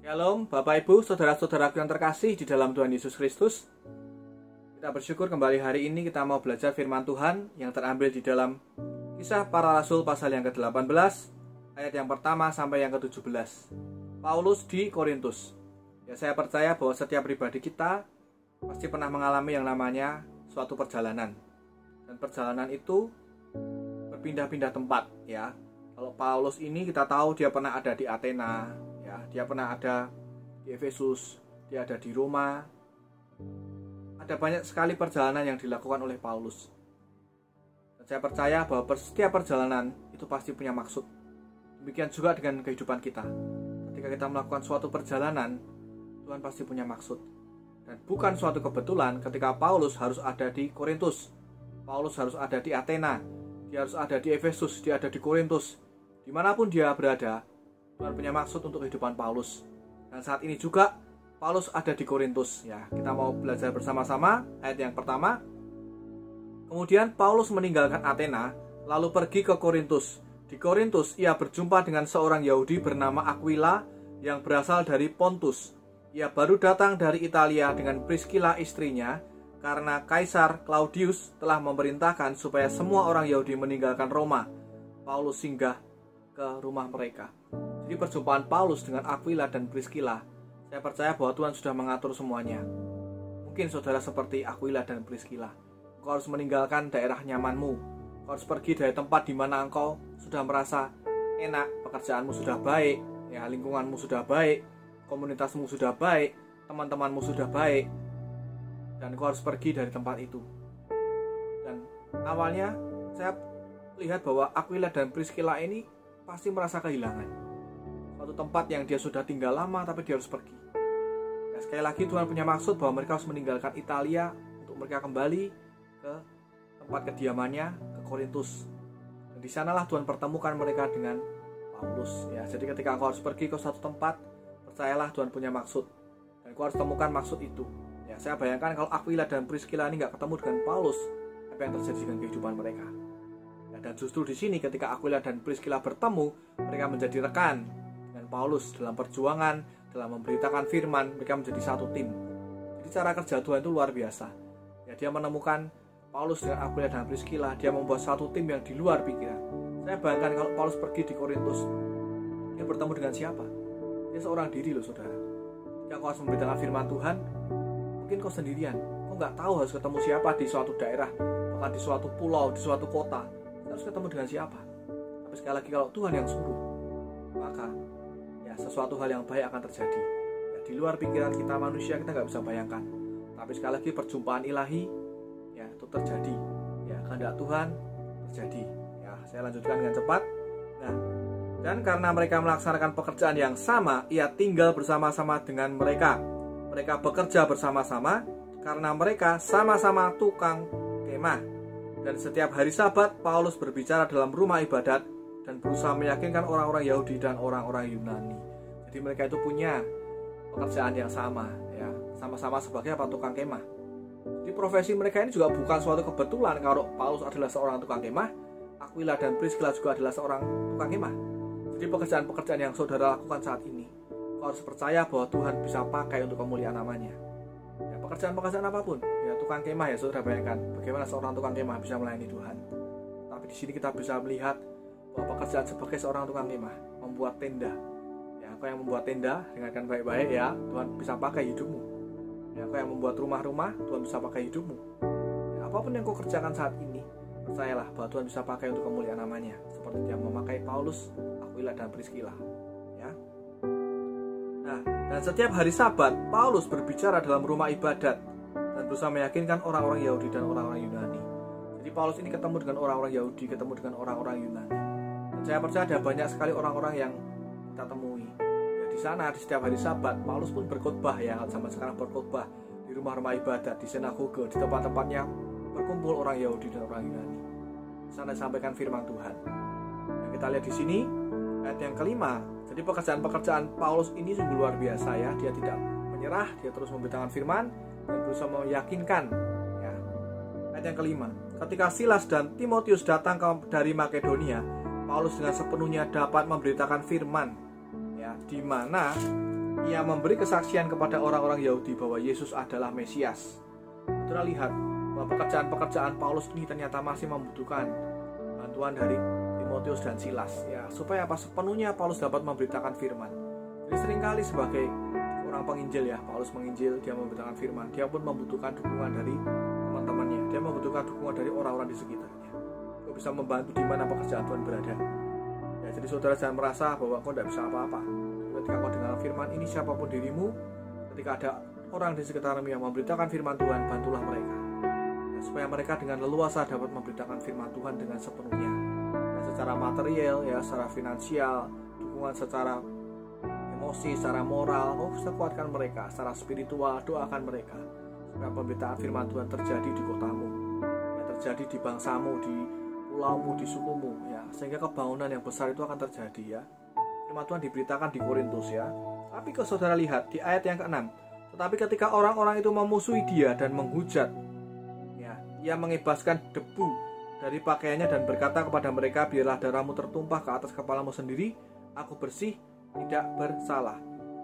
Shalom Bapak Ibu, saudara-saudaraku yang terkasih di dalam Tuhan Yesus Kristus. Kita bersyukur kembali hari ini kita mau belajar firman Tuhan yang terambil di dalam Kisah Para Rasul pasal yang ke-18 ayat yang pertama sampai yang ke-17. Paulus di Korintus. Ya, saya percaya bahwa setiap pribadi kita pasti pernah mengalami yang namanya suatu perjalanan. Dan perjalanan itu berpindah-pindah tempat, ya. Kalau Paulus ini kita tahu dia pernah ada di Athena, ya, dia pernah ada di Efesus, dia ada di Roma. Ada banyak sekali perjalanan yang dilakukan oleh Paulus. Dan saya percaya bahwa setiap perjalanan itu pasti punya maksud. Demikian juga dengan kehidupan kita. Ketika kita melakukan suatu perjalanan, Tuhan pasti punya maksud. Dan bukan suatu kebetulan ketika Paulus harus ada di Korintus, Paulus harus ada di Athena, dia harus ada di Efesus, dia ada di Korintus. Dimanapun dia berada, Tuhan punya maksud untuk kehidupan Paulus. Dan saat ini juga Paulus ada di Korintus. Ya, kita mau belajar bersama-sama ayat yang pertama. Kemudian Paulus meninggalkan Athena, lalu pergi ke Korintus. Di Korintus ia berjumpa dengan seorang Yahudi bernama Aquila yang berasal dari Pontus. Ia baru datang dari Italia dengan Priscilla istrinya, karena Kaisar Claudius telah memerintahkan supaya semua orang Yahudi meninggalkan Roma. Paulus singgah ke rumah mereka. Jadi perjumpaan Paulus dengan Aquila dan Priscilla, saya percaya bahwa Tuhan sudah mengatur semuanya. Mungkin saudara seperti Aquila dan Priscilla, engkau harus meninggalkan daerah nyamanmu. Engkau harus pergi dari tempat di mana engkau sudah merasa enak, pekerjaanmu sudah baik, ya, lingkunganmu sudah baik, komunitasmu sudah baik, teman-temanmu sudah baik, dan engkau harus pergi dari tempat itu. Dan awalnya saya lihat bahwa Aquila dan Priscilla ini pasti merasa kehilangan suatu tempat yang dia sudah tinggal lama, tapi dia harus pergi. Ya, sekali lagi Tuhan punya maksud bahwa mereka harus meninggalkan Italia untuk mereka kembali ke tempat kediamannya, ke Korintus. Dan di sanalah Tuhan pertemukan mereka dengan Paulus. Ya, jadi ketika kau harus pergi ke suatu tempat, percayalah Tuhan punya maksud, dan kau harus temukan maksud itu. Ya, saya bayangkan kalau Aquila dan Priscilla ini nggak ketemu dengan Paulus, apa yang terjadi dengan kehidupan mereka? Dan justru di sini ketika Aquila dan Priscilla bertemu, mereka menjadi rekan dengan Paulus dalam perjuangan, dalam memberitakan firman. Mereka menjadi satu tim. Jadi cara kerja Tuhan itu luar biasa. Ya, dia menemukan Paulus dengan Aquila dan Priscilla, dia membuat satu tim yang di luar pikiran. Saya bayangkan kalau Paulus pergi di Korintus, dia bertemu dengan siapa? Dia seorang diri loh, saudara. Jika kau harus memberitakan firman Tuhan, mungkin kau sendirian. Kau nggak tahu harus ketemu siapa di suatu daerah, bahkan di suatu pulau, di suatu kota. Harus ketemu dengan siapa? Tapi sekali lagi kalau Tuhan yang suruh, maka ya sesuatu hal yang baik akan terjadi. Ya, di luar pikiran kita manusia kita nggak bisa bayangkan. Tapi sekali lagi perjumpaan ilahi, ya itu terjadi. Ya, kehendak Tuhan terjadi. Ya, saya lanjutkan dengan cepat. Nah, dan karena mereka melaksanakan pekerjaan yang sama, ia tinggal bersama-sama dengan mereka. Mereka bekerja bersama-sama karena mereka sama-sama tukang kemah. Dan setiap hari Sabat, Paulus berbicara dalam rumah ibadat dan berusaha meyakinkan orang-orang Yahudi dan orang-orang Yunani. Jadi mereka itu punya pekerjaan yang sama, ya, sama-sama sebagai tukang kemah. Jadi profesi mereka ini juga bukan suatu kebetulan kalau Paulus adalah seorang tukang kemah, Aquila dan Priscilla juga adalah seorang tukang kemah. Jadi pekerjaan-pekerjaan yang saudara lakukan saat ini, kau harus percaya bahwa Tuhan bisa pakai untuk kemuliaan namanya. Ya, pekerjaan-pekerjaan apapun, ya, tukang kemah, ya saudara bayangkan bagaimana seorang tukang kemah bisa melayani Tuhan. Tapi di sini kita bisa melihat bahwa pekerjaan sebagai seorang tukang kemah, membuat tenda. Ya, kau yang membuat tenda, dengarkan baik-baik ya, Tuhan bisa pakai hidupmu. Ya, kau yang membuat rumah-rumah, Tuhan bisa pakai hidupmu. Ya, apapun yang kau kerjakan saat ini, percayalah bahwa Tuhan bisa pakai untuk kemuliaan namanya, seperti dia memakai Paulus, Aquila dan Priscilla. Ya. Nah, dan setiap hari Sabat, Paulus berbicara dalam rumah ibadat dan berusaha meyakinkan orang-orang Yahudi dan orang-orang Yunani. Jadi Paulus ini ketemu dengan orang-orang Yahudi, ketemu dengan orang-orang Yunani. Dan saya percaya ada banyak sekali orang-orang yang kita temui. Ya, di sana di setiap hari Sabat, Paulus pun berkhotbah, ya, zaman sekarang berkhotbah di rumah-rumah ibadat, di sinagoge, di tempat-tempatnya berkumpul orang Yahudi dan orang Yunani. Di sana disampaikan firman Tuhan. Yang kita lihat di sini ayat yang kelima. Jadi pekerjaan-pekerjaan Paulus ini sungguh luar biasa, ya. Dia tidak menyerah, dia terus memberitakan firman dan berusaha meyakinkan. Ya. Ayat yang kelima. Ketika Silas dan Timotius datang dari Makedonia, Paulus dengan sepenuhnya dapat memberitakan firman, ya, di mana ia memberi kesaksian kepada orang-orang Yahudi bahwa Yesus adalah Mesias. Saudara lihat bahwa pekerjaan-pekerjaan Paulus ini ternyata masih membutuhkan bantuan dari Timotius dan Silas, ya, supaya sepenuhnya Paulus dapat memberitakan firman. Jadi seringkali sebagai orang penginjil, ya, Paulus menginjil, dia memberitakan firman, dia pun membutuhkan dukungan dari teman-temannya, dia membutuhkan dukungan dari orang-orang di sekitarnya. Kau bisa membantu di mana pekerjaan Tuhan berada. Ya, jadi saudara jangan merasa bahwa kau tidak bisa apa-apa. Ketika kau dengar firman ini, siapapun dirimu, ketika ada orang di sekitarmu yang memberitakan firman Tuhan, bantulah mereka, ya, supaya mereka dengan leluasa dapat memberitakan firman Tuhan dengan sepenuhnya, ya, secara material, ya, secara finansial, dukungan secara emosi, secara moral. Kau bisa kuatkan mereka, secara spiritual, doakan mereka supaya pemberitaan firman Tuhan terjadi di kotamu, ya, terjadi di bangsamu, di pulaumu, di sukumu, ya, sehingga kebangunan yang besar itu akan terjadi, ya. Firman Tuhan diberitakan di Korintus, ya. Tapi kalau saudara lihat di ayat yang ke-6, tetapi ketika orang-orang itu memusuhi dia dan menghujat, ya, ia mengebaskan debu dari pakaiannya dan berkata kepada mereka, biarlah darahmu tertumpah ke atas kepalamu sendiri, aku bersih, tidak bersalah.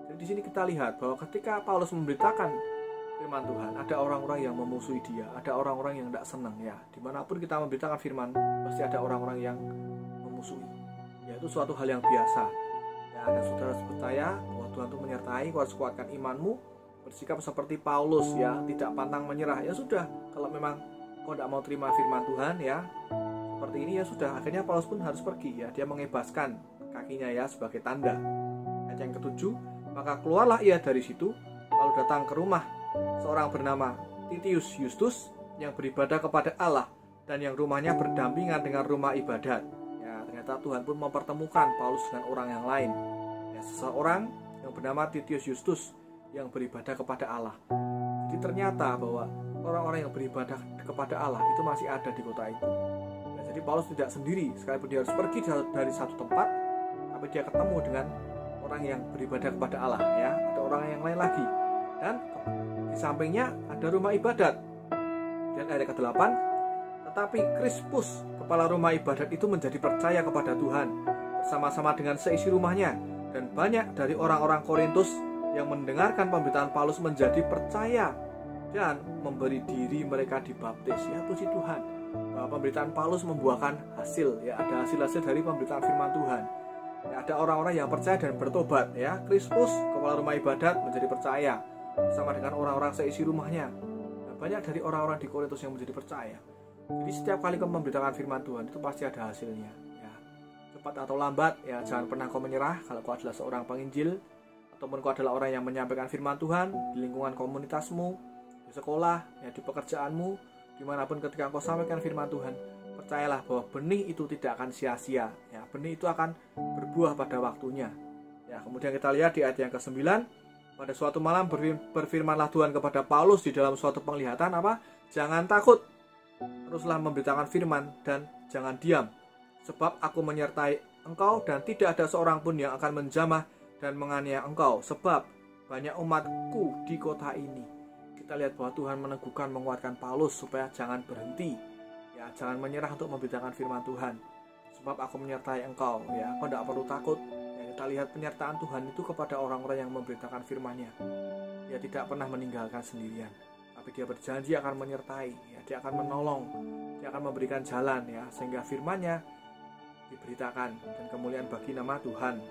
Jadi di sini kita lihat bahwa ketika Paulus memberitakan firman Tuhan, ada orang-orang yang memusuhi dia, ada orang-orang yang tidak senang, ya. Dimanapun kita memberitakan firman, pasti ada orang-orang yang memusuhi. Ya, itu suatu hal yang biasa. Ya, dan saudara percaya bahwa Tuhan itu menyertai, kau harus kuatkan imanmu, bersikap seperti Paulus, ya, tidak pantang menyerah. Ya sudah, kalau memang kau tidak mau terima firman Tuhan, ya, seperti ini, ya sudah. Akhirnya Paulus pun harus pergi, ya, dia mengebaskan kakinya, ya, sebagai tanda. Ayat yang ke-7, maka keluarlah ia dari situ, lalu datang ke rumah seorang bernama Titius Justus yang beribadah kepada Allah dan yang rumahnya berdampingan dengan rumah ibadat. Ya, ternyata Tuhan pun mempertemukan Paulus dengan orang yang lain, ya, seseorang yang bernama Titius Justus yang beribadah kepada Allah. Jadi ternyata bahwa orang-orang yang beribadah kepada Allah itu masih ada di kota itu. Ya, jadi Paulus tidak sendiri, sekalipun dia harus pergi dari satu tempat, tapi dia ketemu dengan orang yang beribadah kepada Allah, ya, ada orang yang lain lagi, dan di sampingnya ada rumah ibadat. Dan ayat ke-8, tetapi Krispus, kepala rumah ibadat itu menjadi percaya kepada Tuhan bersama-sama dengan seisi rumahnya, dan banyak dari orang-orang Korintus yang mendengarkan pemberitaan Paulus menjadi percaya dan memberi diri mereka dibaptis. Ya, puji Tuhan bahwa pemberitaan Paulus membuahkan hasil, ya, ada hasil-hasil dari pemberitaan firman Tuhan. Ya, ada orang-orang yang percaya dan bertobat, ya. Krispus, kepala rumah ibadat, menjadi percaya bersama dengan orang-orang seisi rumahnya. Nah, banyak dari orang-orang di Korintus yang menjadi percaya. Jadi setiap kali kau memberitakan firman Tuhan itu pasti ada hasilnya, ya. Cepat atau lambat, ya, jangan pernah kau menyerah. Kalau kau adalah seorang penginjil ataupun kau adalah orang yang menyampaikan firman Tuhan di lingkungan komunitasmu, di sekolah, ya, di pekerjaanmu, dimanapun ketika kau sampaikan firman Tuhan, percayalah bahwa benih itu tidak akan sia-sia, ya. Benih itu akan berbuah pada waktunya, ya. Kemudian kita lihat di ayat yang ke-9, pada suatu malam berfirmanlah Tuhan kepada Paulus di dalam suatu penglihatan, apa? Jangan takut, teruslah memberitakan firman dan jangan diam, sebab aku menyertai engkau dan tidak ada seorang pun yang akan menjamah dan menganiaya engkau, sebab banyak umatku di kota ini. Kita lihat bahwa Tuhan meneguhkan, menguatkan Paulus supaya jangan berhenti, ya, jangan menyerah untuk memberitakan firman Tuhan, sebab aku menyertai engkau, ya, kau tidak perlu takut. Kita lihat penyertaan Tuhan itu kepada orang-orang yang memberitakan firman-Nya. Dia tidak pernah meninggalkan sendirian, tapi dia berjanji akan menyertai, ya, dia akan menolong, dia akan memberikan jalan, ya, sehingga firman-Nya diberitakan dan kemuliaan bagi nama Tuhan.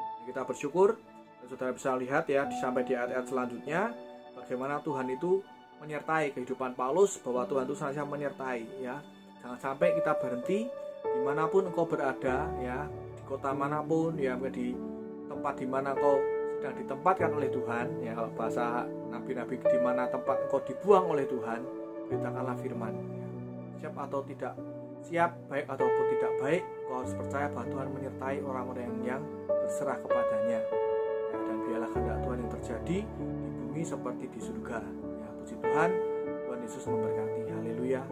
Jadi kita bersyukur, dan saudara bisa lihat, ya, sampai di ayat-ayat selanjutnya bagaimana Tuhan itu menyertai kehidupan Paulus, bahwa Tuhan itu senantiasa menyertai, ya. Jangan sampai kita berhenti dimanapun engkau berada, ya, kota manapun, ya, di tempat di mana kau sedang ditempatkan oleh Tuhan, ya, kalau bahasa nabi-nabi, di mana tempat kau dibuang oleh Tuhan, beritakanlah firman, ya. Siap atau tidak siap, baik ataupun tidak baik, kau harus percaya bahwa Tuhan menyertai orang-orang yang berserah kepadanya, ya, dan biarlah kehendak Tuhan yang terjadi di bumi seperti di surga, ya. Puji Tuhan, Tuhan Yesus memberkati. Haleluya.